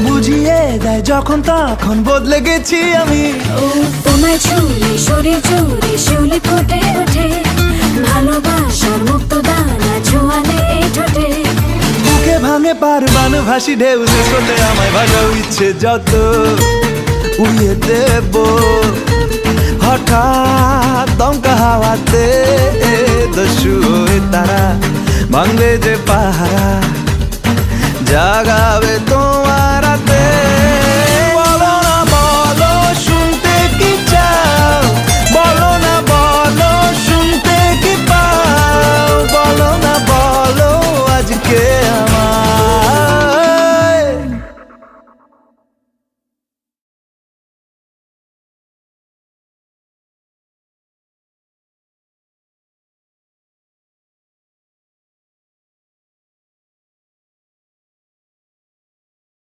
বুঝিয়ে দেয় যখন তখন বদলে গেছি আমি। ও তোমায় ছুঁলে শরীর জুড়ে শিউলি ফুটে ওঠে, ভালোবাসার মুক্ত দানা ছোঁয়ালে এই ঠোঁটে। বুকে ভাঙে পারবান ভাসি ঢেউ, শেষ হলে আমায় ভাসাও ইচ্ছে যত উড়িয়ে দেব। হঠাৎ দমকা হাওয়াতে দস্যু হয়ে তারা ভাঙবে যে পাহারা, জাগাবে তোমার রাতে। বলো না বলো শুনতে কি চাও, বলো না বলো শুনতে কি পাও, বলো না বলো আজকে আমায়।